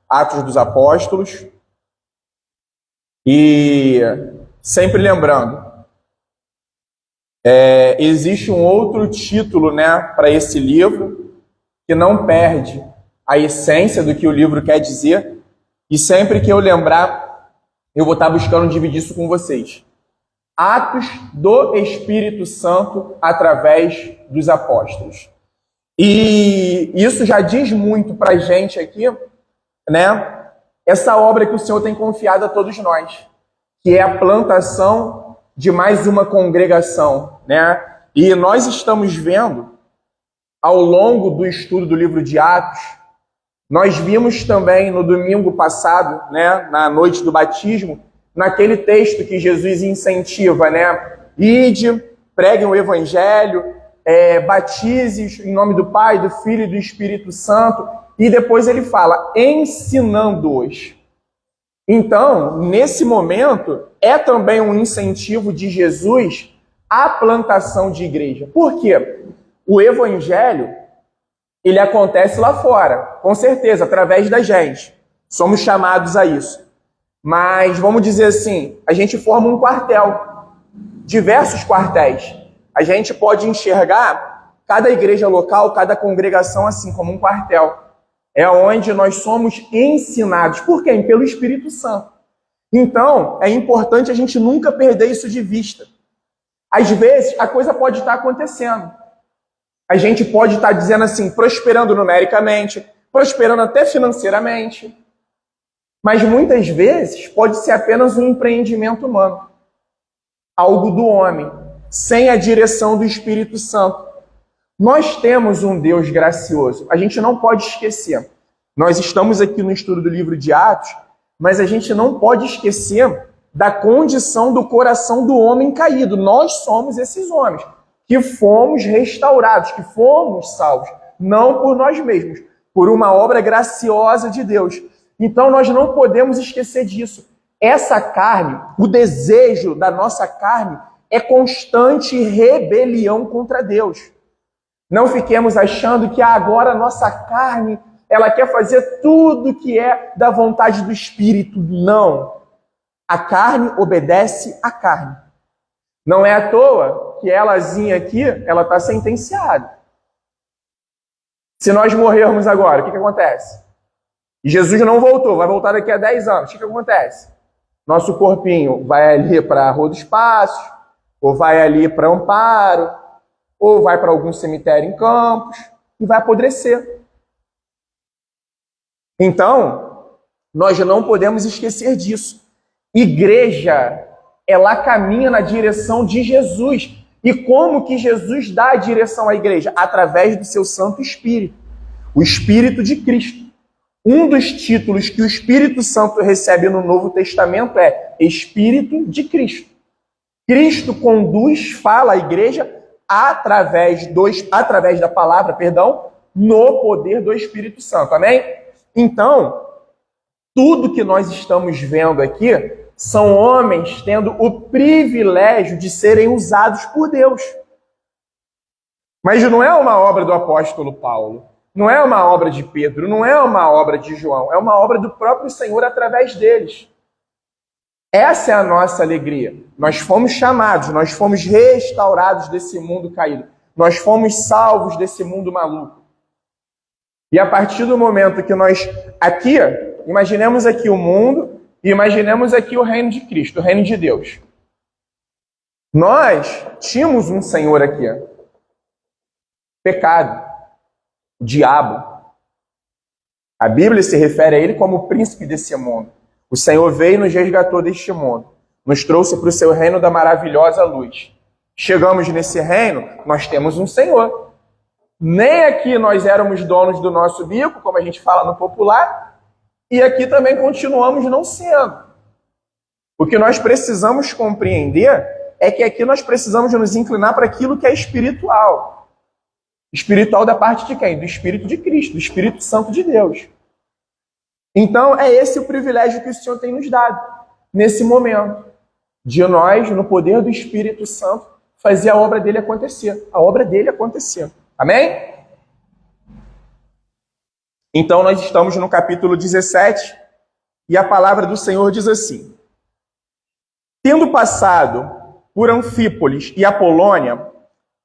Atos dos Apóstolos. E sempre lembrando, existe um outro título, né, para esse livro, que não perde a essência do que o livro quer dizer, e sempre que eu lembrar, eu vou estar buscando dividir isso com vocês. Atos do Espírito Santo através dos apóstolos. E isso já diz muito para a gente aqui, né? Essa obra que o Senhor tem confiado a todos nós, que é a plantação de mais uma congregação, né? E nós estamos vendo, ao longo do estudo do livro de Atos, nós vimos também no domingo passado, né, na noite do batismo, naquele texto que Jesus incentiva, né? Ide, preguem o evangelho, batize em nome do Pai, do Filho e do Espírito Santo, e depois ele fala, ensinando-os. Então, nesse momento, é também um incentivo de Jesus à plantação de igreja. Por quê? O evangelho, ele acontece lá fora, com certeza, através da gente. Somos chamados a isso. Mas, vamos dizer assim, a gente forma um quartel, diversos quartéis. A gente pode enxergar cada igreja local, cada congregação assim, como um quartel. É onde nós somos ensinados. Por quem? Pelo Espírito Santo. Então, é importante a gente nunca perder isso de vista. Às vezes, a coisa pode estar acontecendo. A gente pode estar dizendo assim, prosperando numericamente, prosperando até financeiramente. Mas muitas vezes pode ser apenas um empreendimento humano. Algo do homem, sem a direção do Espírito Santo. Nós temos um Deus gracioso. A gente não pode esquecer. Nós estamos aqui no estudo do livro de Atos, mas a gente não pode esquecer da condição do coração do homem caído. Nós somos esses homens que fomos restaurados, que fomos salvos, não por nós mesmos, por uma obra graciosa de Deus. Então nós não podemos esquecer disso. Essa carne, o desejo da nossa carne é constante rebelião contra Deus. Não fiquemos achando que agora a nossa carne, ela quer fazer tudo que é da vontade do Espírito. Não. A carne obedece à carne. Não é à toa que elazinha aqui, ela está sentenciada. Se nós morrermos agora, o que acontece? E Jesus não voltou, vai voltar daqui a 10 anos. O que acontece? Nosso corpinho vai ali para a Rua dos Passos, ou vai ali para Amparo, ou vai para algum cemitério em Campos, e vai apodrecer. Então, nós não podemos esquecer disso. Igreja, ela caminha na direção de Jesus. E como que Jesus dá a direção à igreja? Através do seu Santo Espírito, o Espírito de Cristo. Um dos títulos que o Espírito Santo recebe no Novo Testamento é Espírito de Cristo. Cristo conduz, fala à igreja através da palavra, no poder do Espírito Santo. Amém? Então, tudo que nós estamos vendo aqui são homens tendo o privilégio de serem usados por Deus. Mas não é uma obra do apóstolo Paulo, não é uma obra de Pedro, não é uma obra de João, é uma obra do próprio Senhor através deles. Essa é a nossa alegria. Nós fomos chamados, nós fomos restaurados desse mundo caído. Nós fomos salvos desse mundo maluco. E a partir do momento que nós, aqui, imaginemos aqui o mundo e imaginemos aqui o reino de Cristo, o reino de Deus. Nós tínhamos um Senhor aqui. Pecado. O diabo. A Bíblia se refere a ele como o príncipe desse mundo. O Senhor veio e nos resgatou deste mundo. Nos trouxe para o seu reino da maravilhosa luz. Chegamos nesse reino, nós temos um Senhor. Nem aqui nós éramos donos do nosso bico, como a gente fala no popular, e aqui também continuamos não sendo. O que nós precisamos compreender é que aqui nós precisamos nos inclinar para aquilo que é espiritual. Espiritual da parte de quem? Do Espírito de Cristo, do Espírito Santo de Deus. Então, é esse o privilégio que o Senhor tem nos dado, nesse momento, de nós, no poder do Espírito Santo, fazer a obra dele acontecer. A obra dele acontecer. Amém? Então nós estamos no capítulo 17 e a palavra do Senhor diz assim: tendo passado por Anfípolis e Apolônia,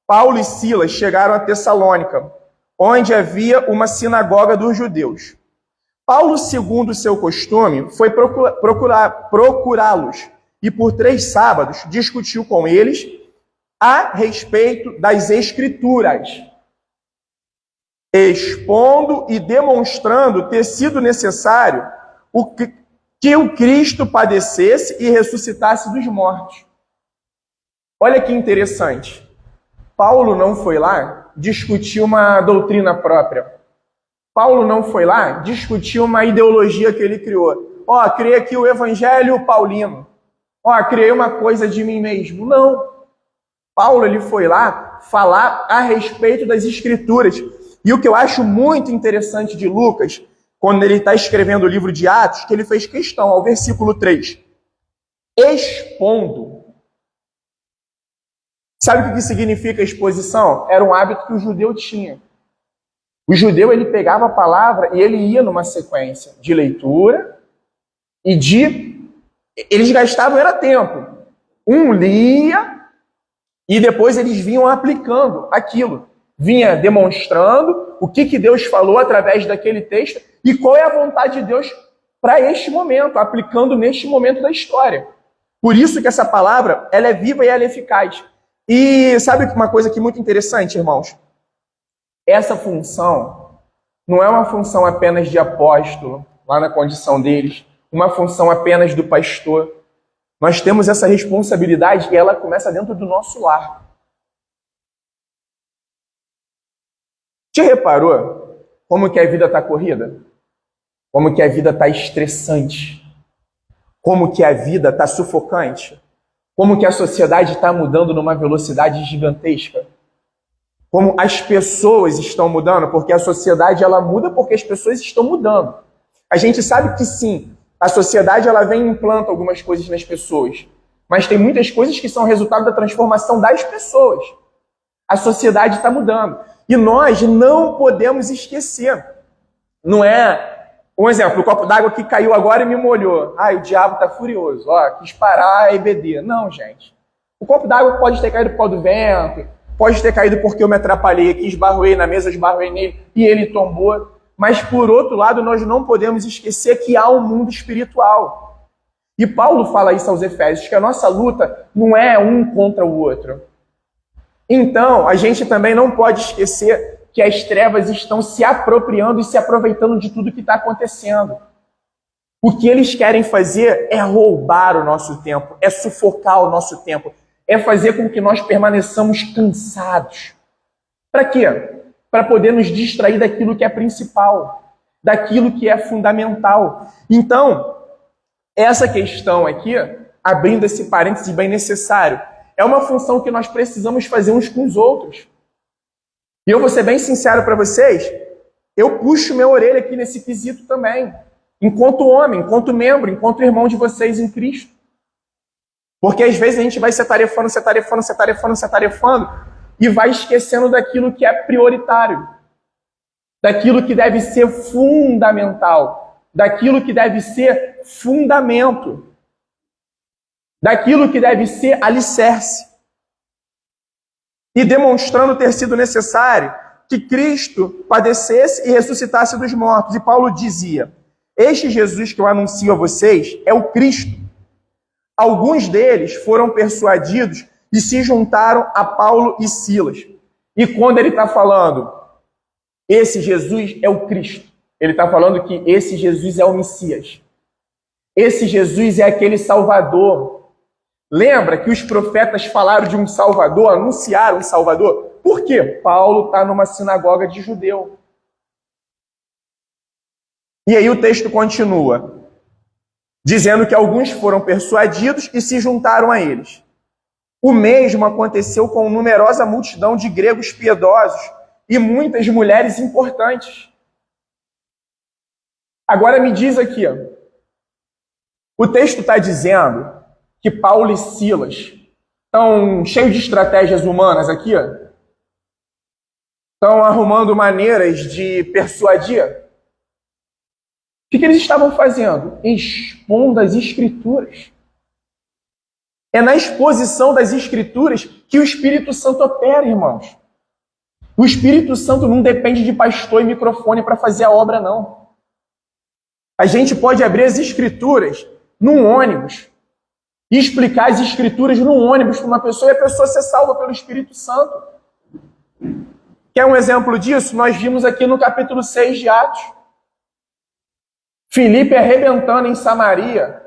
Paulo e Silas chegaram a Tessalônica, onde havia uma sinagoga dos judeus. Paulo, segundo seu costume, foi procurá-los e por 3 sábados discutiu com eles a respeito das Escrituras, expondo e demonstrando ter sido necessário que o Cristo padecesse e ressuscitasse dos mortos. Olha que interessante. Paulo não foi lá discutir uma doutrina própria. Paulo não foi lá discutir uma ideologia que ele criou. Criei aqui o Evangelho Paulino. Criei uma coisa de mim mesmo. Não. Paulo ele foi lá falar a respeito das Escrituras. E o que eu acho muito interessante de Lucas, quando ele está escrevendo o livro de Atos, que ele fez questão, ao versículo 3, expondo. Sabe o que significa exposição? Era um hábito que o judeu tinha. O judeu ele pegava a palavra e ele ia numa sequência de leitura e eles gastavam era tempo. Um lia e depois eles vinham aplicando aquilo. Vinha demonstrando o que Deus falou através daquele texto e qual é a vontade de Deus para este momento, aplicando neste momento da história. Por isso que essa palavra ela é viva e ela é eficaz. E sabe uma coisa que é muito interessante, irmãos? Essa função não é uma função apenas de apóstolo, lá na condição deles, uma função apenas do pastor. Nós temos essa responsabilidade e ela começa dentro do nosso lar. Já reparou como que a vida está corrida? Como que a vida está estressante? Como que a vida está sufocante? Como que a sociedade está mudando numa velocidade gigantesca? Como as pessoas estão mudando, porque a sociedade ela muda porque as pessoas estão mudando. A gente sabe que sim, a sociedade ela vem e implanta algumas coisas nas pessoas, mas tem muitas coisas que são resultado da transformação das pessoas. A sociedade está mudando. E nós não podemos esquecer. Não é, um exemplo, o copo d'água que caiu agora e me molhou. O diabo está furioso, quis parar a EBD. Não, gente. O copo d'água pode ter caído por causa do vento, pode ter caído porque eu me atrapalhei aqui, esbarroei na mesa, esbarroei nele e ele tombou. Mas, por outro lado, nós não podemos esquecer que há um mundo espiritual. E Paulo fala isso aos Efésios, que a nossa luta não é um contra o outro. Então, a gente também não pode esquecer que as trevas estão se apropriando e se aproveitando de tudo que está acontecendo. O que eles querem fazer é roubar o nosso tempo, é sufocar o nosso tempo, é fazer com que nós permaneçamos cansados. Para quê? Para poder nos distrair daquilo que é principal, daquilo que é fundamental. Então, essa questão aqui, abrindo esse parêntese bem necessário, é uma função que nós precisamos fazer uns com os outros. E eu vou ser bem sincero para vocês, eu puxo minha orelha aqui nesse quesito também, enquanto homem, enquanto membro, enquanto irmão de vocês em Cristo. Porque às vezes a gente vai se atarefando e vai esquecendo daquilo que é prioritário, daquilo que deve ser fundamental, daquilo que deve ser fundamento, daquilo que deve ser alicerce. E demonstrando ter sido necessário que Cristo padecesse e ressuscitasse dos mortos. E Paulo dizia: este Jesus que eu anuncio a vocês é o Cristo. Alguns deles foram persuadidos e se juntaram a Paulo e Silas. E quando ele está falando, esse Jesus é o Cristo, ele está falando que esse Jesus é o Messias. Esse Jesus é aquele Salvador. Lembra que os profetas falaram de um Salvador, anunciaram um Salvador? Por quê? Paulo está numa sinagoga de judeu. E aí o texto continua, dizendo que alguns foram persuadidos e se juntaram a eles. O mesmo aconteceu com numerosa multidão de gregos piedosos e muitas mulheres importantes. Agora me diz aqui, o texto está dizendo que Paulo e Silas estão cheios de estratégias humanas aqui, estão arrumando maneiras de persuadir. que eles estavam fazendo? Expondo as Escrituras. É na exposição das Escrituras que o Espírito Santo opera, irmãos. O Espírito Santo não depende de pastor e microfone para fazer a obra, não. A gente pode abrir as Escrituras num ônibus e explicar as Escrituras num ônibus para uma pessoa e a pessoa ser salva pelo Espírito Santo. Quer um exemplo disso? Nós vimos aqui no capítulo 6 de Atos. Filipe arrebentando em Samaria,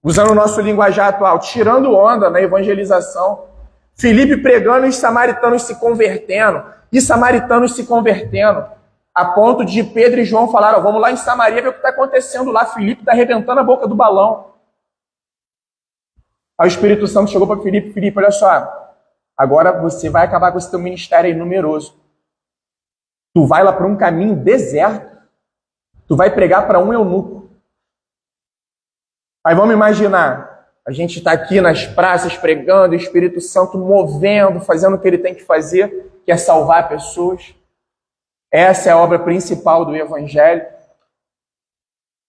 usando o nosso linguajar atual, tirando onda na evangelização. Filipe pregando e os samaritanos se convertendo. E samaritanos se convertendo. A ponto de Pedro e João falaram, vamos lá em Samaria ver o que está acontecendo lá. Filipe está arrebentando a boca do balão. Aí o Espírito Santo chegou para Filipe, Filipe, olha só, agora você vai acabar com esse teu ministério aí numeroso. Tu vai lá para um caminho deserto. Tu vai pregar para um eunuco. Aí vamos imaginar, a gente está aqui nas praças pregando, o Espírito Santo movendo, fazendo o que ele tem que fazer, que é salvar pessoas. Essa é a obra principal do Evangelho.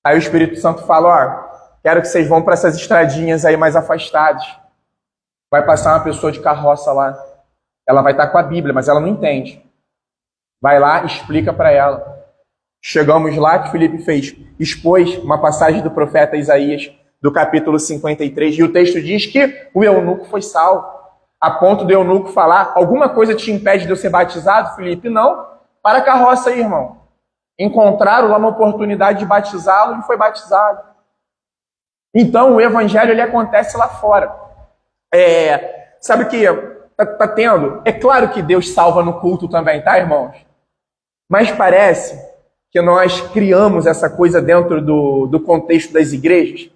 Aí o Espírito Santo fala, ó, quero que vocês vão para essas estradinhas aí mais afastadas. Vai passar uma pessoa de carroça lá. Ela vai estar com a Bíblia, mas ela não entende. Vai lá, explica para ela. Chegamos lá, o que Filipe fez? Expôs uma passagem do profeta Isaías, do capítulo 53, e o texto diz que o eunuco foi salvo. A ponto do eunuco falar, alguma coisa te impede de eu ser batizado, Filipe? Não. Para a carroça aí, irmão. Encontraram lá uma oportunidade de batizá-lo e foi batizado. Então, o evangelho ele acontece lá fora. Sabe o que tá tendo? É claro que Deus salva no culto também, tá, irmãos? Mas parece que nós criamos essa coisa dentro do contexto das igrejas,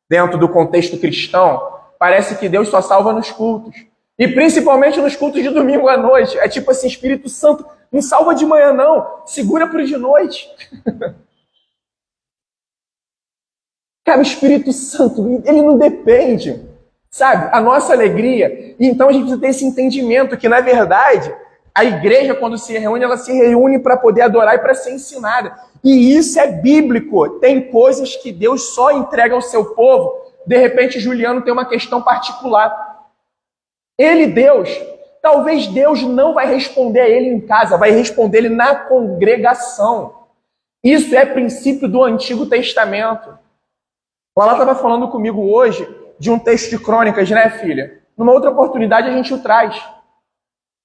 dentro do contexto cristão. Parece que Deus só salva nos cultos. E principalmente nos cultos de domingo à noite. É tipo assim, Espírito Santo, não salva de manhã não, segura para de noite. Cara, o Espírito Santo, ele não depende, sabe? A nossa alegria. E então a gente precisa ter esse entendimento que, na verdade, a igreja, quando se reúne, ela se reúne para poder adorar e para ser ensinada. E isso é bíblico. Tem coisas que Deus só entrega ao seu povo. De repente, Juliano tem uma questão particular. Ele, Deus, talvez Deus não vai responder a ele em casa, vai responder ele na congregação. Isso é princípio do Antigo Testamento. O Alá estava falando comigo hoje de um texto de Crônicas, né, filha? Numa outra oportunidade a gente o traz.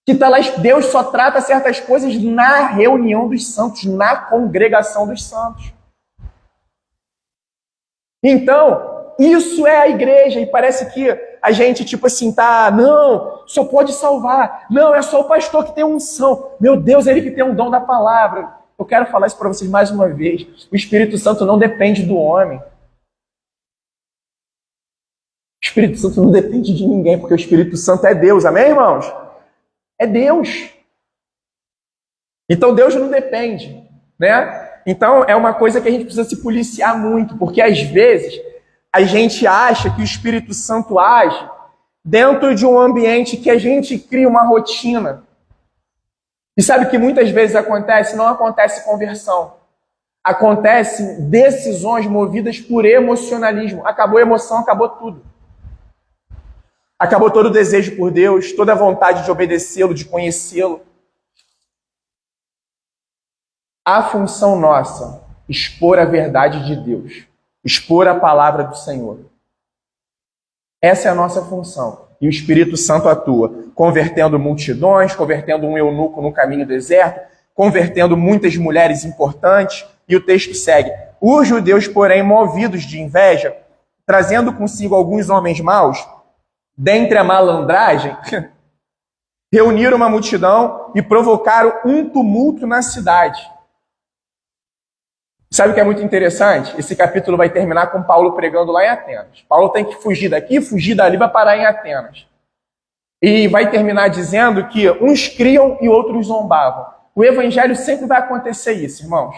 Que tá lá, Deus só trata certas coisas na reunião dos santos, na congregação dos santos. Então, isso é a igreja, e parece que a gente, tipo assim, não, só pode salvar, não, é só o pastor que tem unção, meu Deus, é ele que tem um dom da palavra. Eu quero falar isso para vocês mais uma vez, o Espírito Santo não depende do homem. O Espírito Santo não depende de ninguém, porque o Espírito Santo é Deus, amém, irmãos? É Deus. Então Deus não depende, né? Então é uma coisa que a gente precisa se policiar muito, porque às vezes a gente acha que o Espírito Santo age dentro de um ambiente que a gente cria uma rotina. E sabe que muitas vezes acontece? Não acontece conversão. Acontece decisões movidas por emocionalismo. Acabou a emoção, acabou tudo. Acabou todo o desejo por Deus, toda a vontade de obedecê-lo, de conhecê-lo. A função nossa, expor a verdade de Deus, expor a palavra do Senhor. Essa é a nossa função. E o Espírito Santo atua, convertendo multidões, convertendo um eunuco no caminho deserto, convertendo muitas mulheres importantes. E o texto segue. Os judeus, porém, movidos de inveja, trazendo consigo alguns homens maus, dentre a malandragem, reuniram uma multidão e provocaram um tumulto na cidade. Sabe o que é muito interessante? Esse capítulo vai terminar com Paulo pregando lá em Atenas. Paulo tem que fugir daqui, fugir dali para parar em Atenas. E vai terminar dizendo que uns criam e outros zombavam. O evangelho sempre vai acontecer isso, irmãos.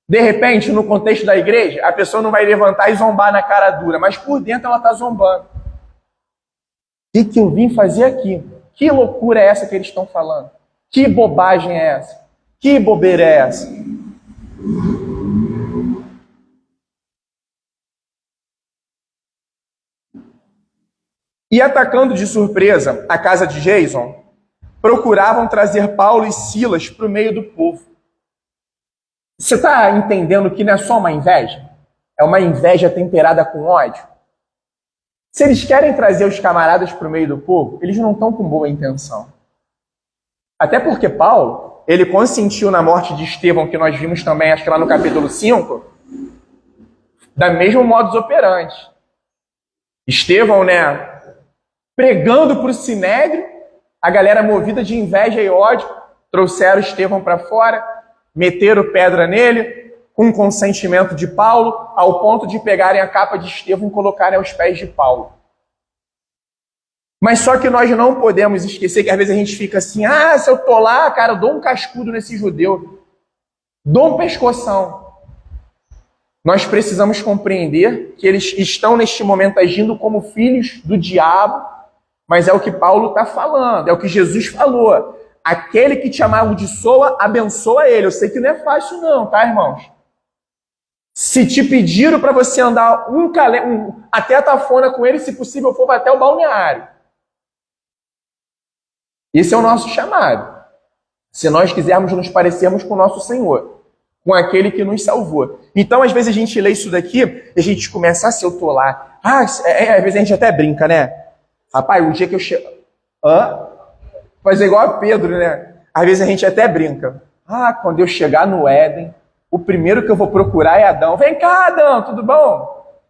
De repente, no contexto da igreja, a pessoa não vai levantar e zombar na cara dura, mas por dentro ela está zombando. O que eu vim fazer aqui? Que loucura é essa que eles estão falando? Que bobagem é essa? Que bobeira é essa? E atacando de surpresa a casa de Jason, procuravam trazer Paulo e Silas para o meio do povo. Você está entendendo que não é só uma inveja? É uma inveja temperada com ódio? Se eles querem trazer os camaradas para o meio do povo, eles não estão com boa intenção. Até porque Paulo, ele consentiu na morte de Estevão, que nós vimos também, acho que lá no capítulo 5, da mesma modus operandi. Estevão, pregando para o Sinédrio, a galera movida de inveja e ódio, trouxeram Estevão para fora, meteram pedra nele, com consentimento de Paulo, ao ponto de pegarem a capa de Estevão e colocarem aos pés de Paulo. Mas só que nós não podemos esquecer que às vezes a gente fica assim, se eu tô lá, cara, eu dou um cascudo nesse judeu, dou um pescoção. Nós precisamos compreender que eles estão neste momento agindo como filhos do diabo, mas é o que Paulo está falando, é o que Jesus falou. Aquele que te amaldiçoa, abençoa ele. Eu sei que não é fácil não, tá, irmãos? Se te pediram para você andar até a Tafona com ele, se possível for até o balneário. Esse é o nosso chamado. Se nós quisermos nos parecermos com o nosso Senhor, com aquele que nos salvou. Então, às vezes a gente lê isso daqui e a gente começa, se eu tô lá. Às vezes a gente até brinca, né? Rapaz, o dia que eu chego... Fazer igual a Pedro, né? Às vezes a gente até brinca. Quando eu chegar no Éden, o primeiro que eu vou procurar é Adão. Vem cá, Adão, tudo bom?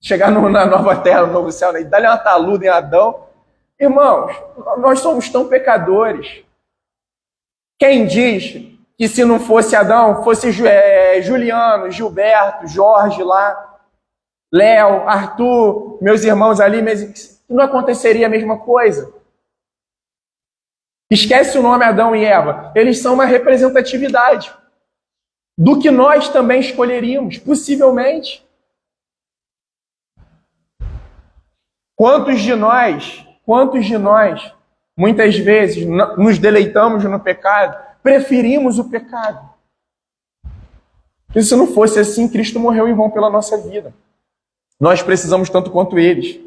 Chegar na nova terra, no novo céu, dá-lhe uma taluda em Adão. Irmãos, nós somos tão pecadores. Quem diz que se não fosse Adão, fosse Juliano, Gilberto, Jorge lá, Léo, Arthur, meus irmãos ali, não aconteceria a mesma coisa? Esquece o nome Adão e Eva. Eles são uma representatividade do que nós também escolheríamos, possivelmente. Quantos de nós, muitas vezes, nos deleitamos no pecado, preferimos o pecado? Porque se não fosse assim, Cristo morreu em vão pela nossa vida. Nós precisamos tanto quanto eles.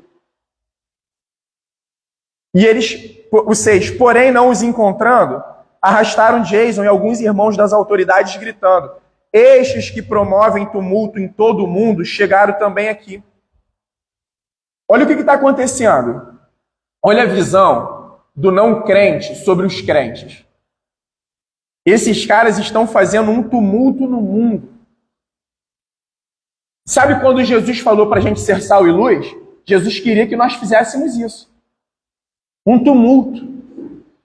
E eles, os 6, porém não os encontrando, arrastaram Jason e alguns irmãos das autoridades gritando: estes que promovem tumulto em todo o mundo chegaram também aqui. Olha o que está acontecendo. Olha a visão do não crente sobre os crentes. Esses caras estão fazendo um tumulto no mundo. Sabe quando Jesus falou para a gente ser sal e luz? Jesus queria que nós fizéssemos isso. Um tumulto.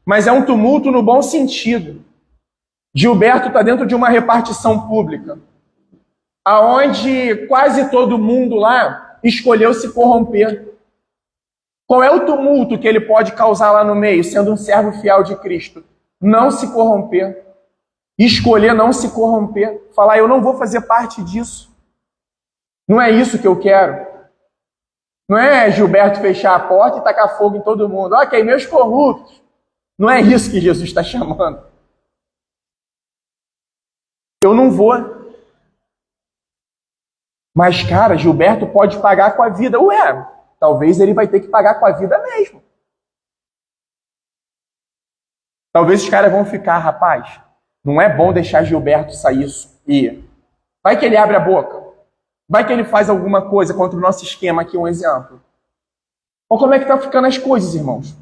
Mas é um tumulto no bom sentido. Gilberto está dentro de uma repartição pública, aonde quase todo mundo lá escolheu se corromper. Qual é o tumulto que ele pode causar lá no meio, sendo um servo fiel de Cristo? Não se corromper. Escolher não se corromper. Falar, eu não vou fazer parte disso. Não é isso que eu quero. Não é Gilberto fechar a porta e tacar fogo em todo mundo. Ok, meus corruptos. Não é isso que Jesus está chamando. Eu não vou. Mas, cara, Gilberto pode pagar com a vida. Ué, talvez ele vai ter que pagar com a vida mesmo. Talvez os caras vão ficar, rapaz, não é bom deixar Gilberto sair e vai que ele abre a boca. Vai que ele faz alguma coisa contra o nosso esquema aqui, um exemplo. Olha como é que está ficando as coisas, irmãos.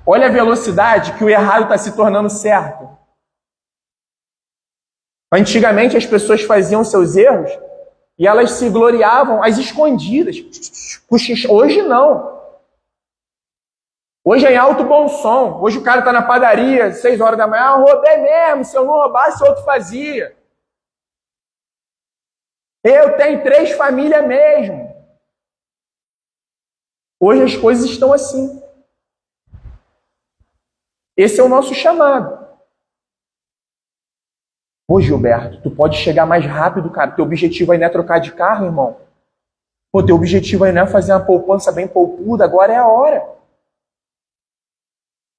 Olha a velocidade que o errado está se tornando certo. Antigamente as pessoas faziam seus erros e elas se gloriavam às escondidas. Hoje não. Hoje é em alto bom som. Hoje o cara está na padaria, 6 horas da manhã, roubei mesmo, se eu não roubasse, outro fazia. Eu tenho 3 famílias mesmo. Hoje as coisas estão assim. Esse é o nosso chamado. Pô, Gilberto, tu pode chegar mais rápido, cara. Teu objetivo aí não é trocar de carro, irmão. Pô, teu objetivo aí não é fazer uma poupança bem poupuda. Agora é a hora.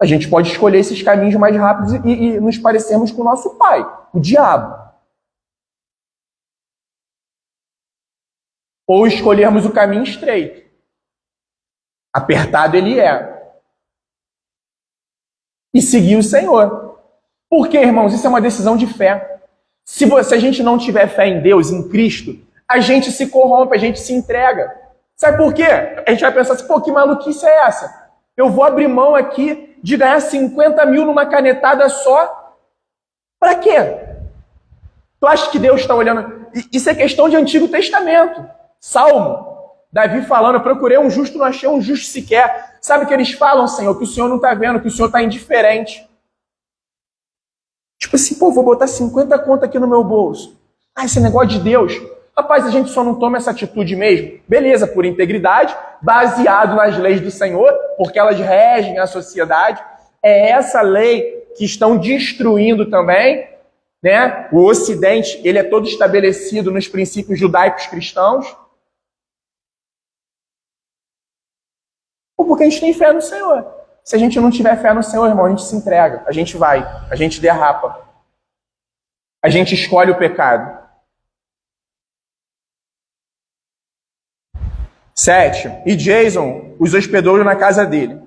A gente pode escolher esses caminhos mais rápidos e nos parecermos com o nosso pai, o diabo. Ou escolhermos o caminho estreito. Apertado ele é. E seguir o Senhor. Por quê, irmãos? Isso é uma decisão de fé. Se a gente não tiver fé em Deus, em Cristo, a gente se corrompe, a gente se entrega. Sabe por quê? A gente vai pensar assim, pô, que maluquice é essa? Eu vou abrir mão aqui de ganhar 50 mil numa canetada só? Pra quê? Tu acha que Deus está olhando? Isso é questão de Antigo Testamento. Salmo. Davi falando, eu procurei um justo, não achei um justo sequer. Sabe o que eles falam, Senhor? Que o Senhor não está vendo, que o Senhor está indiferente. Tipo assim, pô, vou botar 50 conto aqui no meu bolso. Ah, esse negócio de Deus. Rapaz, a gente só não toma essa atitude mesmo. Beleza, por integridade, baseado nas leis do Senhor, porque elas regem a sociedade. É essa lei que estão destruindo também, né? O Ocidente, ele é todo estabelecido nos princípios judaicos cristãos. Ou porque a gente tem fé no Senhor. Se a gente não tiver fé no Senhor, irmão, a gente se entrega, a gente vai, a gente derrapa. A gente escolhe o pecado. 7. E Jason os hospedou na casa dele.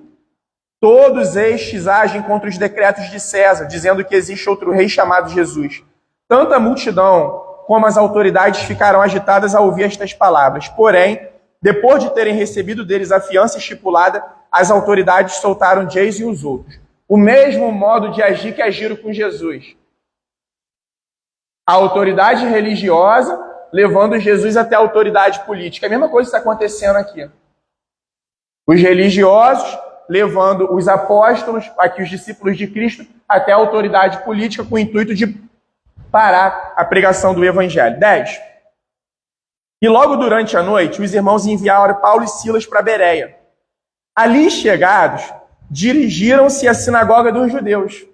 Todos estes agem contra os decretos de César, dizendo que existe outro rei chamado Jesus. Tanto a multidão como as autoridades ficaram agitadas ao ouvir estas palavras. Porém, depois de terem recebido deles a fiança estipulada, as autoridades soltaram Jason e os outros. O mesmo modo de agir que agiram com Jesus. A autoridade religiosa levando Jesus até a autoridade política. A mesma coisa está acontecendo aqui. Os religiosos levando os apóstolos, aqui os discípulos de Cristo, até a autoridade política com o intuito de parar a pregação do evangelho. 10. E logo durante a noite, os irmãos enviaram Paulo e Silas para Bereia. Ali chegados, dirigiram-se à sinagoga dos judeus.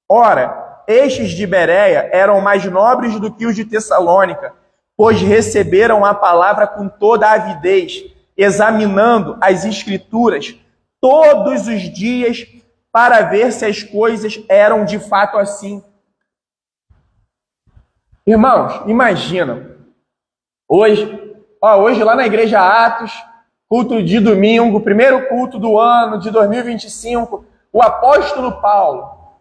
Ora, estes de Bereia eram mais nobres do que os de Tessalônica, pois receberam a palavra com toda a avidez, examinando as Escrituras todos os dias para ver se as coisas eram de fato assim. Irmãos, imagina, hoje lá na Igreja Atos, culto de domingo, primeiro culto do ano de 2025, o apóstolo Paulo.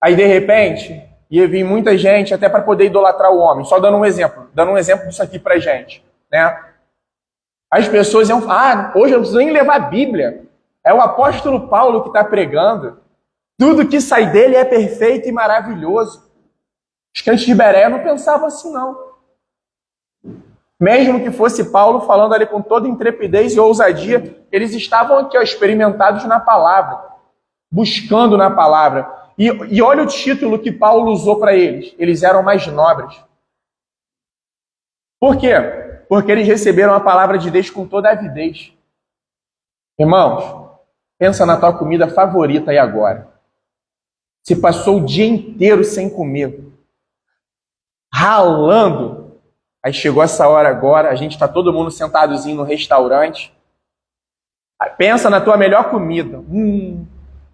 Aí, de repente, ia vir muita gente até para poder idolatrar o homem. Só dando um exemplo disso aqui pra gente, né? As pessoas iam falar, hoje eu não preciso nem levar a Bíblia. É o apóstolo Paulo que está pregando. Tudo que sai dele é perfeito e maravilhoso. Os crentes de Bereia não pensavam assim, não. Mesmo que fosse Paulo falando ali com toda intrepidez e ousadia, eles estavam aqui, experimentados na palavra, buscando na palavra. E olha o título que Paulo usou para eles. Eles eram mais nobres. Por quê? Porque eles receberam a palavra de Deus com toda a avidez. Irmãos, pensa na tua comida favorita aí agora. Você passou o dia inteiro sem comer, ralando. Aí chegou essa hora agora, a gente está todo mundo sentadozinho no restaurante. Pensa na tua melhor comida.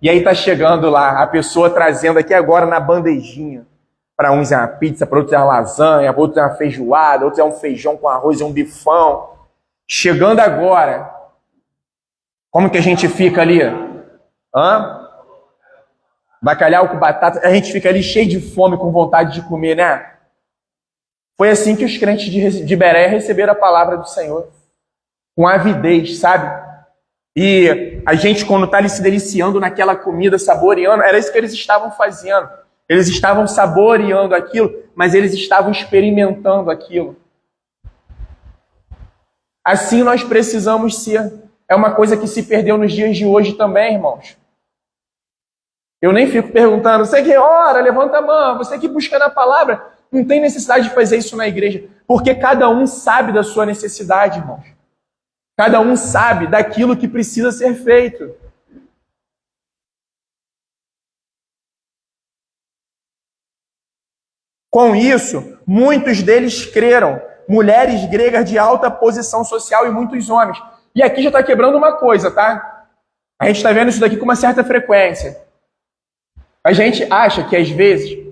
E aí tá chegando lá, a pessoa trazendo aqui agora na bandejinha. Para uns é uma pizza, para outros é uma lasanha, para outros é uma feijoada, outros é um feijão com arroz e um bifão. Chegando agora, como que a gente fica ali? Bacalhau com batata, a gente fica ali cheio de fome, com vontade de comer, né? Foi assim que os crentes de Bereia receberam a palavra do Senhor. Com avidez, sabe? E a gente, quando está ali se deliciando naquela comida, saboreando, era isso que eles estavam fazendo. Eles estavam saboreando aquilo, mas eles estavam experimentando aquilo. Assim nós precisamos ser. É uma coisa que se perdeu nos dias de hoje também, irmãos. Eu nem fico perguntando, você que ora, levanta a mão, você que busca na palavra. Não tem necessidade de fazer isso na igreja, porque cada um sabe da sua necessidade, irmãos. Cada um sabe daquilo que precisa ser feito. Com isso, muitos deles creram, mulheres gregas de alta posição social e muitos homens. E aqui já está quebrando uma coisa, tá? A gente está vendo isso daqui com uma certa frequência. A gente acha que, às vezes,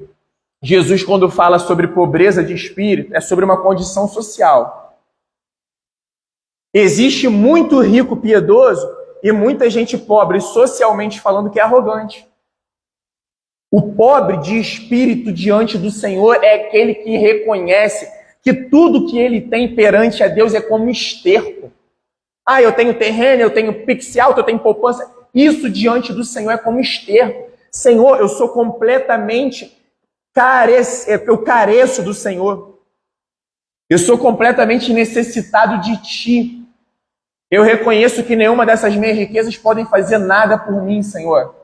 Jesus, quando fala sobre pobreza de espírito, é sobre uma condição social. Existe muito rico piedoso e muita gente pobre, socialmente falando, que é arrogante. O pobre de espírito diante do Senhor é aquele que reconhece que tudo que ele tem perante a Deus é como esterco. Ah, eu tenho terreno, eu tenho pix alto, eu tenho poupança. Isso diante do Senhor é como esterco. Senhor, eu sou completamente eu careço do Senhor. Eu sou completamente necessitado de Ti. Eu reconheço que nenhuma dessas minhas riquezas podem fazer nada por mim, Senhor.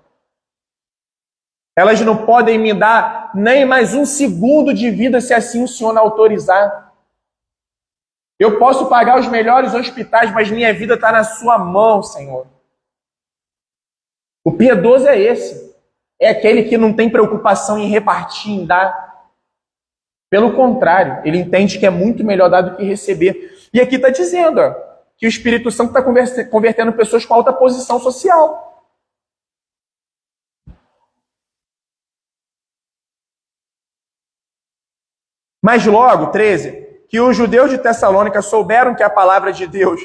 Elas não podem me dar nem mais um segundo de vida se assim o Senhor não autorizar. Eu posso pagar os melhores hospitais, mas minha vida está na sua mão, Senhor. O piedoso é esse. É aquele que não tem preocupação em repartir, em dar. Pelo contrário, ele entende que é muito melhor dar do que receber. E aqui está dizendo que o Espírito Santo está convertendo pessoas com alta posição social. Mas logo, 13, que os judeus de Tessalônica souberam que a palavra de Deus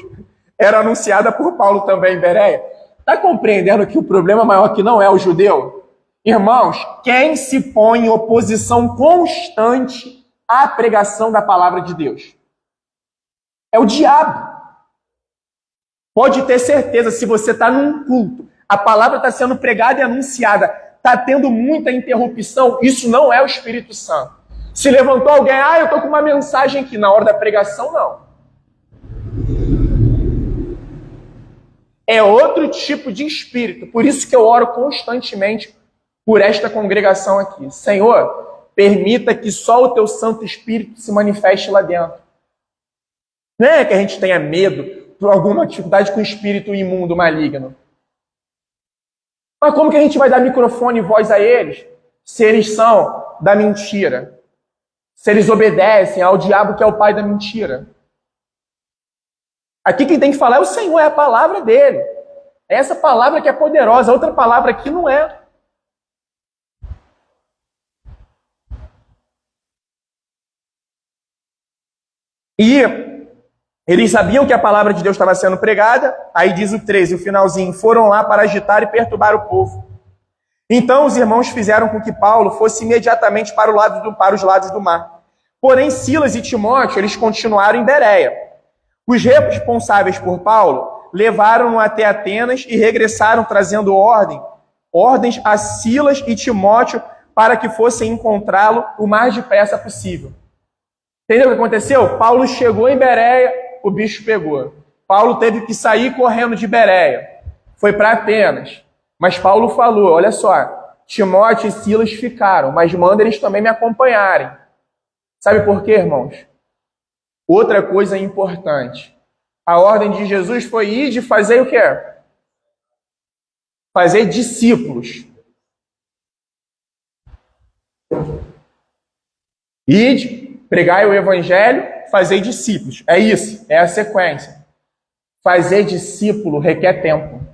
era anunciada por Paulo também em Bereia. Está compreendendo que o problema maior aqui não é o judeu? Irmãos, quem se põe em oposição constante à pregação da palavra de Deus? É o diabo. Pode ter certeza, se você está num culto, a palavra está sendo pregada e anunciada, está tendo muita interrupção, isso não é o Espírito Santo. Se levantou alguém, eu estou com uma mensagem aqui, na hora da pregação, não. É outro tipo de espírito, por isso que eu oro constantemente por esta congregação aqui. Senhor, permita que só o teu Santo Espírito se manifeste lá dentro. Não é que a gente tenha medo por alguma dificuldade com o espírito imundo, maligno. Mas como que a gente vai dar microfone e voz a eles, se eles são da mentira? Se eles obedecem ao diabo que é o pai da mentira? Aqui quem tem que falar é o Senhor, é a palavra dele. É essa palavra que é poderosa, a outra palavra aqui não é. E eles sabiam que a palavra de Deus estava sendo pregada, aí diz o 13, o finalzinho, foram lá para agitar e perturbar o povo. Então os irmãos fizeram com que Paulo fosse imediatamente para os lados do mar. Porém, Silas e Timóteo, eles continuaram em Bereia. Os responsáveis por Paulo levaram-no até Atenas e regressaram trazendo ordens a Silas e Timóteo para que fossem encontrá-lo o mais depressa possível. Entendeu o que aconteceu? Paulo chegou em Bereia, o bicho pegou. Paulo teve que sair correndo de Bereia. Foi para Atenas. Mas Paulo falou, olha só, Timóteo e Silas ficaram, mas manda eles também me acompanharem. Sabe por quê, irmãos? Outra coisa importante. A ordem de Jesus foi ir de fazer o quê? Fazer discípulos. Ide, pregai o evangelho, fazer discípulos. É isso, é a sequência. Fazer discípulo requer tempo.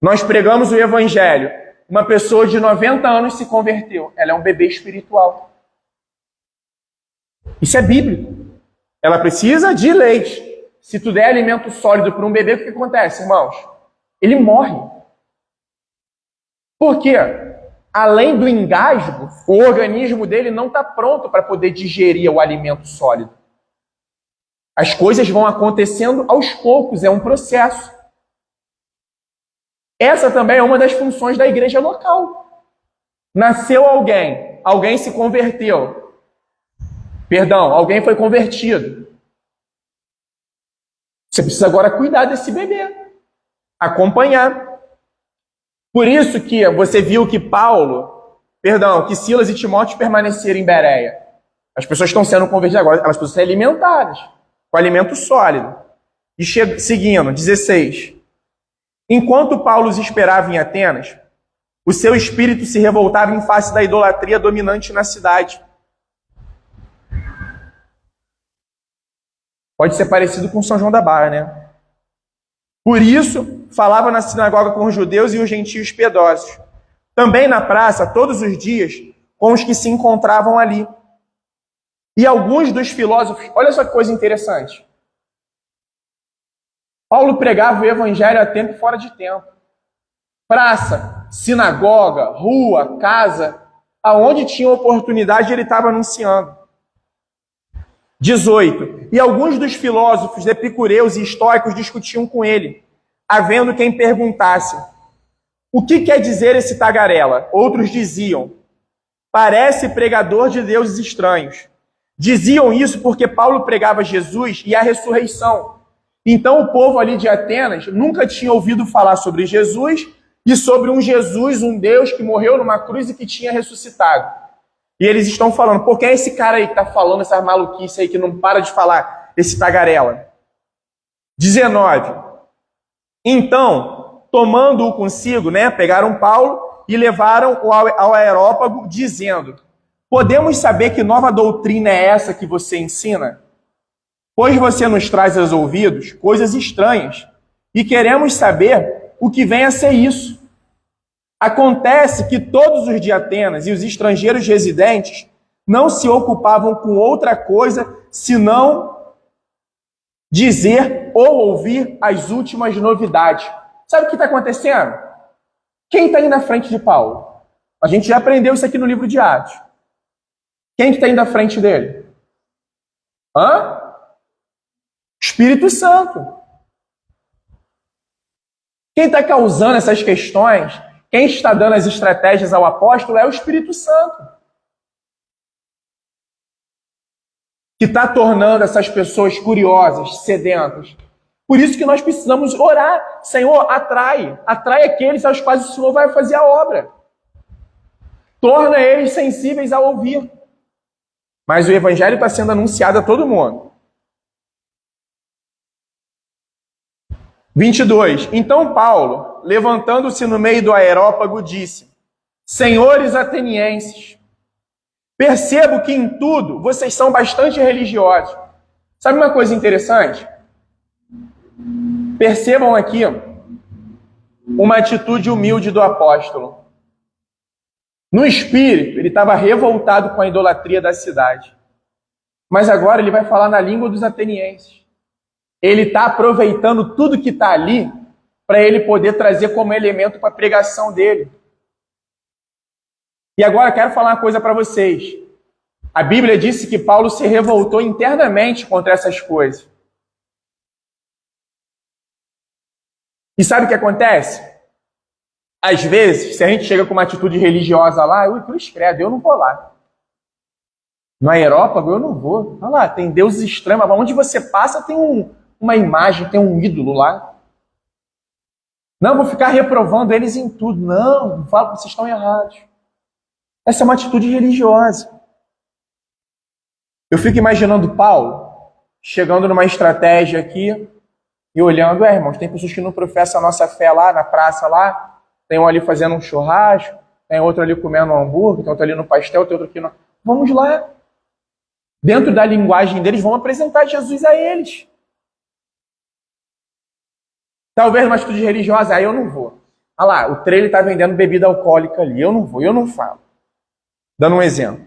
Nós pregamos o evangelho. Uma pessoa de 90 anos se converteu. Ela é um bebê espiritual. Isso é bíblico. Ela precisa de leite. Se tu der alimento sólido para um bebê, o que acontece, irmãos? Ele morre. Por quê? Além do engasgo, o organismo dele não está pronto para poder digerir o alimento sólido. As coisas vão acontecendo aos poucos, é um processo. Essa também é uma das funções da igreja local. Nasceu alguém se converteu. Alguém foi convertido. Você precisa agora cuidar desse bebê, acompanhar. Por isso que você viu que que Silas e Timóteo permaneceram em Bereia. As pessoas estão sendo convertidas agora, elas precisam ser alimentadas, com alimento sólido. E seguindo, 16. Enquanto Paulo os esperava em Atenas, o seu espírito se revoltava em face da idolatria dominante na cidade. Pode ser parecido com São João da Barra, né? Por isso, falava na sinagoga com os judeus e os gentios piedosos. Também na praça, todos os dias, com os que se encontravam ali. E alguns dos filósofos... Olha só que coisa interessante. Paulo pregava o evangelho a tempo e fora de tempo. Praça, sinagoga, rua, casa, aonde tinha oportunidade ele estava anunciando. 18. E alguns dos filósofos epicureus e estoicos discutiam com ele, havendo quem perguntasse: o que quer dizer esse tagarela? Outros diziam: parece pregador de deuses estranhos. Diziam isso porque Paulo pregava Jesus e a ressurreição. Então o povo ali de Atenas nunca tinha ouvido falar sobre Jesus e sobre um Jesus, um Deus que morreu numa cruz e que tinha ressuscitado. E eles estão falando: pô, quem é esse cara aí que está falando essa maluquice aí que não para de falar, esse tagarela? 19. Então, tomando-o consigo, pegaram Paulo e levaram-o ao Areópago, dizendo: podemos saber que nova doutrina é essa que você ensina? Pois você nos traz aos ouvidos coisas estranhas, e queremos saber o que vem a ser isso. Acontece que todos os de Atenas e os estrangeiros residentes não se ocupavam com outra coisa senão dizer ou ouvir as últimas novidades. Sabe o que está acontecendo? Quem está aí na frente de Paulo? A gente já aprendeu isso aqui no livro de Atos. Quem que está aí na frente dele? Espírito Santo. Quem está causando essas questões, quem está dando as estratégias ao apóstolo é o Espírito Santo. Que está tornando essas pessoas curiosas, sedentas. Por isso que nós precisamos orar. Senhor, atrai aqueles aos quais o Senhor vai fazer a obra. Torna eles sensíveis a ouvir. Mas o evangelho está sendo anunciado a todo mundo. 22. Então Paulo, levantando-se no meio do Areópago, disse: senhores atenienses, percebo que em tudo vocês são bastante religiosos. Sabe uma coisa interessante? Percebam aqui uma atitude humilde do apóstolo. No espírito, ele estava revoltado com a idolatria da cidade. Mas agora ele vai falar na língua dos atenienses. Ele está aproveitando tudo que está ali para ele poder trazer como elemento para a pregação dele. E agora quero falar uma coisa para vocês. A Bíblia disse que Paulo se revoltou internamente contra essas coisas. E sabe o que acontece? Às vezes, se a gente chega com uma atitude religiosa lá, eu não vou lá. No Areópago eu não vou. Olha lá, tem deuses estranhos, mas onde você passa tem uma imagem, tem um ídolo lá. Não, vou ficar reprovando eles em tudo. Não falo que vocês estão errados. Essa é uma atitude religiosa. Eu fico imaginando Paulo chegando numa estratégia aqui e olhando, irmãos, tem pessoas que não professam a nossa fé lá na praça lá, tem um ali fazendo um churrasco, tem outro ali comendo um hambúrguer, tem outro ali no pastel, tem outro aqui no... Vamos lá. Dentro da linguagem deles, vão apresentar Jesus a eles. Talvez uma atitude religiosa, eu não vou. Olha lá, o trailer está vendendo bebida alcoólica ali, eu não vou, eu não falo. Dando um exemplo.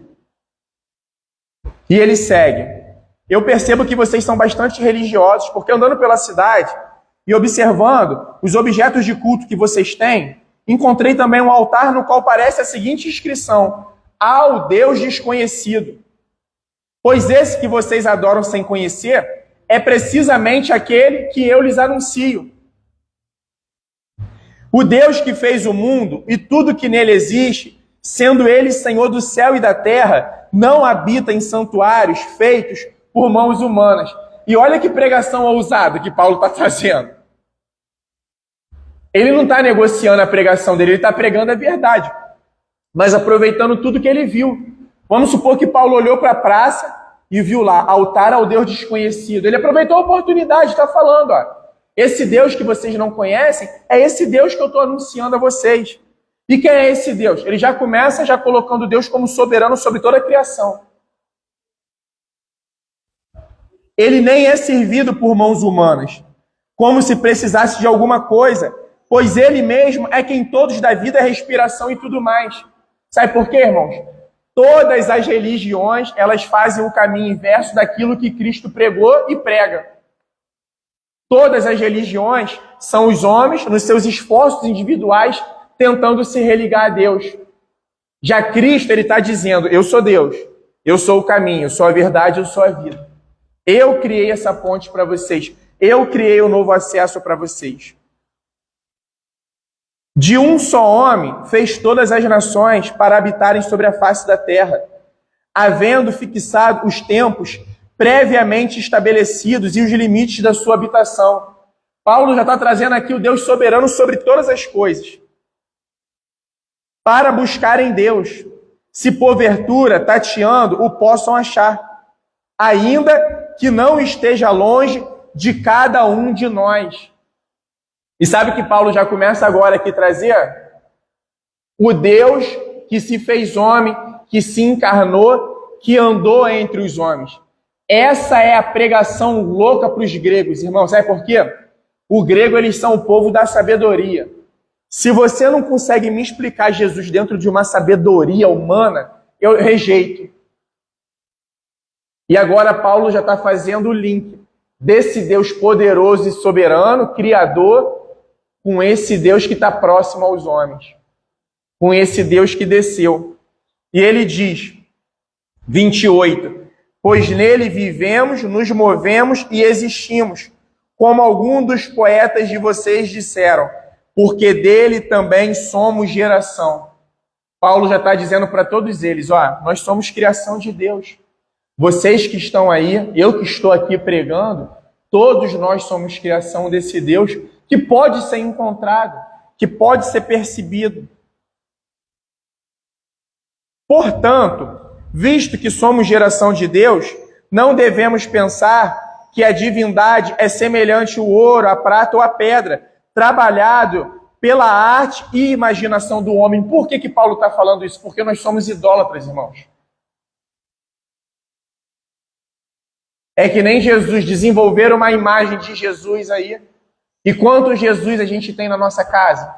E ele segue. Eu percebo que vocês são bastante religiosos, porque andando pela cidade e observando os objetos de culto que vocês têm, encontrei também um altar no qual aparece a seguinte inscrição: ao Deus desconhecido. Pois esse que vocês adoram sem conhecer é precisamente aquele que eu lhes anuncio. O Deus que fez o mundo e tudo que nele existe, sendo ele Senhor do céu e da terra, não habita em santuários feitos por mãos humanas. E olha que pregação ousada que Paulo está trazendo. Ele não está negociando a pregação dele, ele está pregando a verdade, mas aproveitando tudo que ele viu. Vamos supor que Paulo olhou para a praça e viu lá, altar ao Deus desconhecido. Ele aproveitou a oportunidade, está falando, esse Deus que vocês não conhecem, é esse Deus que eu estou anunciando a vocês. E quem é esse Deus? Ele já começa colocando Deus como soberano sobre toda a criação. Ele nem é servido por mãos humanas, como se precisasse de alguma coisa, pois ele mesmo é quem todos dá vida, respiração e tudo mais. Sabe por quê, irmãos? Todas as religiões, elas fazem o caminho inverso daquilo que Cristo pregou e prega. Todas as religiões são os homens, nos seus esforços individuais, tentando se religar a Deus. Já Cristo, ele está dizendo, eu sou Deus, eu sou o caminho, eu sou a verdade, eu sou a vida. Eu criei essa ponte para vocês, eu criei um novo acesso para vocês. De um só homem fez todas as nações para habitarem sobre a face da terra, havendo fixado os tempos previamente estabelecidos e os limites da sua habitação. Paulo já está trazendo aqui o Deus soberano sobre todas as coisas. Para buscarem Deus, se porventura, tateando, o possam achar, ainda que não esteja longe de cada um de nós. E sabe que Paulo já começa agora aqui a trazer? O Deus que se fez homem, que se encarnou, que andou entre os homens. Essa é a pregação louca para os gregos, irmãos. Sabe por quê? O grego, eles são o povo da sabedoria. Se você não consegue me explicar Jesus dentro de uma sabedoria humana, eu rejeito. E agora Paulo já está fazendo o link desse Deus poderoso e soberano, criador, com esse Deus que está próximo aos homens. Com esse Deus que desceu. E ele diz, 28, pois nele vivemos, nos movemos e existimos, como alguns dos poetas de vocês disseram, porque dele também somos geração. Paulo já está dizendo para todos eles, nós somos criação de Deus. Vocês que estão aí, eu que estou aqui pregando, todos nós somos criação desse Deus que pode ser encontrado, que pode ser percebido. Portanto, visto que somos geração de Deus, não devemos pensar que a divindade é semelhante ao ouro, à prata ou à pedra, trabalhado pela arte e imaginação do homem. Por que Paulo está falando isso? Porque nós somos idólatras, irmãos. É que nem Jesus, desenvolver uma imagem de Jesus aí. E quantos Jesus a gente tem na nossa casa?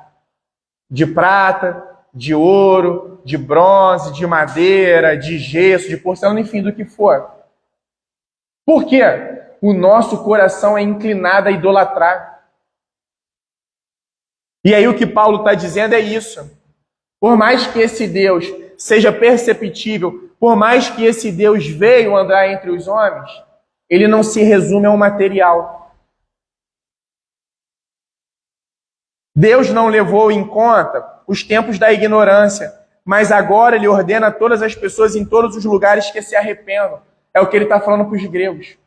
De prata, de ouro, de bronze, de madeira, de gesso, de porcelana, enfim, do que for. Por quê? O nosso coração é inclinado a idolatrar. E aí o que Paulo está dizendo é isso. Por mais que esse Deus seja perceptível, por mais que esse Deus veio andar entre os homens, ele não se resume ao material. Deus não levou em conta os tempos da ignorância, mas agora ele ordena a todas as pessoas em todos os lugares que se arrependam. É o que ele está falando para os gregos.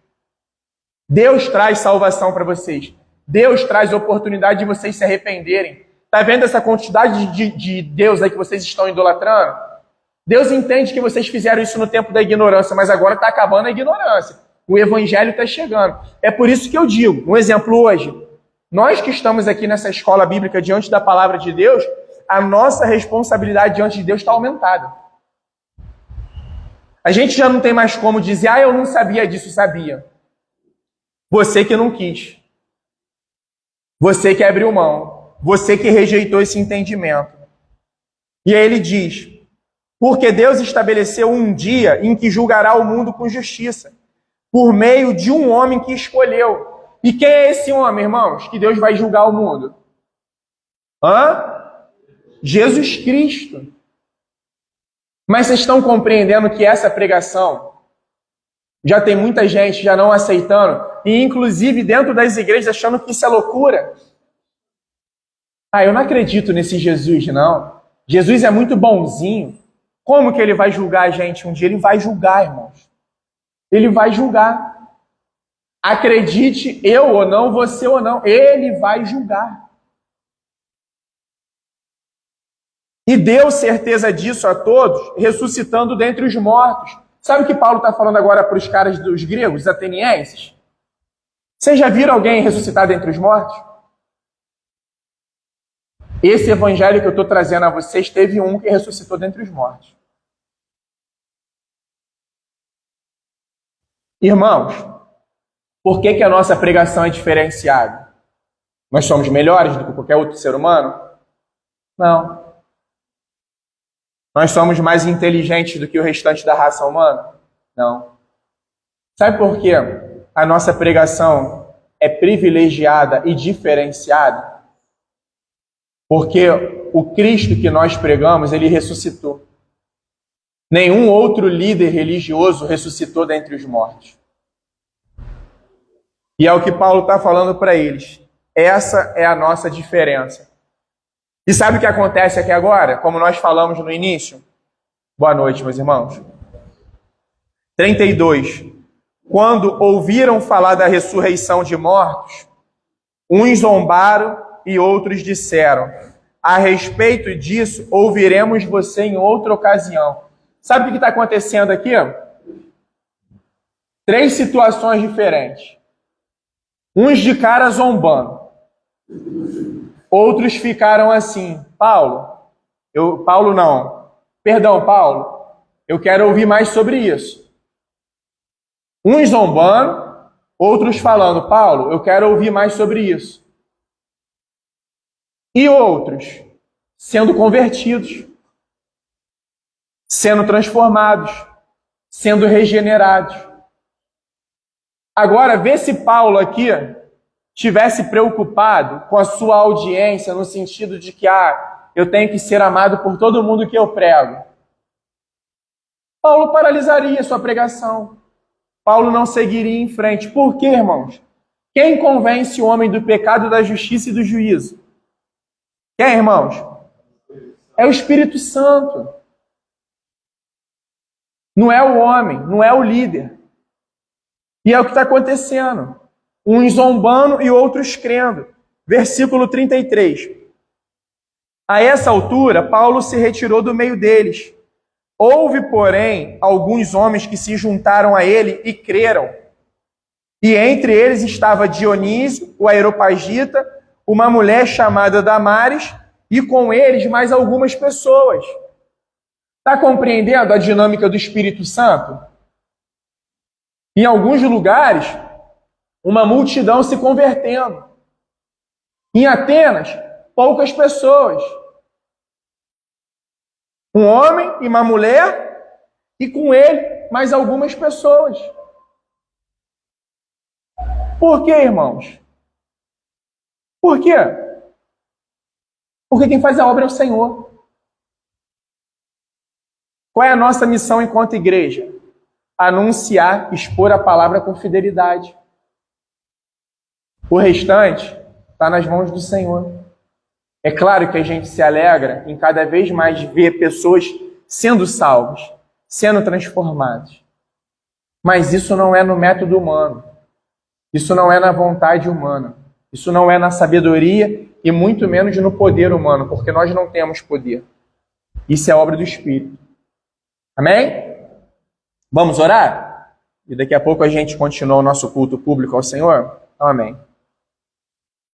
Deus traz salvação para vocês. Deus traz oportunidade de vocês se arrependerem. Está vendo essa quantidade de Deus aí que vocês estão idolatrando? Deus entende que vocês fizeram isso no tempo da ignorância, mas agora está acabando a ignorância. O evangelho está chegando. É por isso que eu digo, um exemplo hoje, nós que estamos aqui nessa escola bíblica diante da palavra de Deus, a nossa responsabilidade diante de Deus está aumentada. A gente já não tem mais como dizer, eu não sabia disso, sabia. Você que não quis. Você que abriu mão. Você que rejeitou esse entendimento. E aí ele diz, porque Deus estabeleceu um dia em que julgará o mundo com justiça, por meio de um homem que escolheu. E quem é esse homem, irmãos, que Deus vai julgar o mundo? Jesus Cristo. Mas vocês estão compreendendo que essa pregação já tem muita gente já não aceitando, e inclusive dentro das igrejas achando que isso é loucura? Eu não acredito nesse Jesus, não. Jesus é muito bonzinho. Como que ele vai julgar a gente? Um dia ele vai julgar, irmãos. Ele vai julgar. Acredite eu ou não, você ou não, ele vai julgar. E deu certeza disso a todos, ressuscitando dentre os mortos. Sabe o que Paulo está falando agora para os caras dos gregos, os atenienses? Vocês já viram alguém ressuscitar dentre os mortos? Esse evangelho que eu estou trazendo a vocês, teve um que ressuscitou dentre os mortos. Irmãos, por que a nossa pregação é diferenciada? Nós somos melhores do que qualquer outro ser humano? Não. Nós somos mais inteligentes do que o restante da raça humana? Não. Sabe por quê? A nossa pregação é privilegiada e diferenciada? Porque o Cristo que nós pregamos, ele ressuscitou. Nenhum outro líder religioso ressuscitou dentre os mortos. E é o que Paulo está falando para eles. Essa é a nossa diferença. E sabe o que acontece aqui agora? Como nós falamos no início? Boa noite, meus irmãos. 32. Quando ouviram falar da ressurreição de mortos, uns zombaram e outros disseram: a respeito disso, ouviremos você em outra ocasião. Sabe o que está acontecendo aqui? 3 situações diferentes. Uns de cara zombando. Outros ficaram assim: Paulo, eu quero ouvir mais sobre isso. Uns zombando, outros falando: Paulo, eu quero ouvir mais sobre isso. E outros sendo convertidos, sendo transformados, sendo regenerados. Agora, vê se Paulo aqui tivesse preocupado com a sua audiência, no sentido de que, eu tenho que ser amado por todo mundo que eu prego. Paulo paralisaria sua pregação. Paulo não seguiria em frente. Por quê, irmãos? Quem convence o homem do pecado, da justiça e do juízo? Quem, irmãos? É o Espírito Santo. Não é o homem, não é o líder. E é o que está acontecendo. Uns zombando e outros crendo. Versículo 33. A essa altura, Paulo se retirou do meio deles. Houve, porém, alguns homens que se juntaram a ele e creram. E entre eles estava Dionísio, o Areopagita, uma mulher chamada Damares, e com eles mais algumas pessoas. Está compreendendo a dinâmica do Espírito Santo? Em alguns lugares, uma multidão se convertendo. Em Atenas, poucas pessoas. Um homem e uma mulher, e com ele mais algumas pessoas. Por quê, irmãos? Por quê? Porque quem faz a obra é o Senhor. Qual é a nossa missão enquanto igreja? Anunciar, expor a palavra com fidelidade. O restante está nas mãos do Senhor. É claro que a gente se alegra em cada vez mais ver pessoas sendo salvas, sendo transformadas. Mas isso não é no método humano. Isso não é na vontade humana. Isso não é na sabedoria e muito menos no poder humano, porque nós não temos poder. Isso é obra do Espírito. Amém? Vamos orar? E daqui a pouco a gente continua o nosso culto público ao Senhor? Então, amém.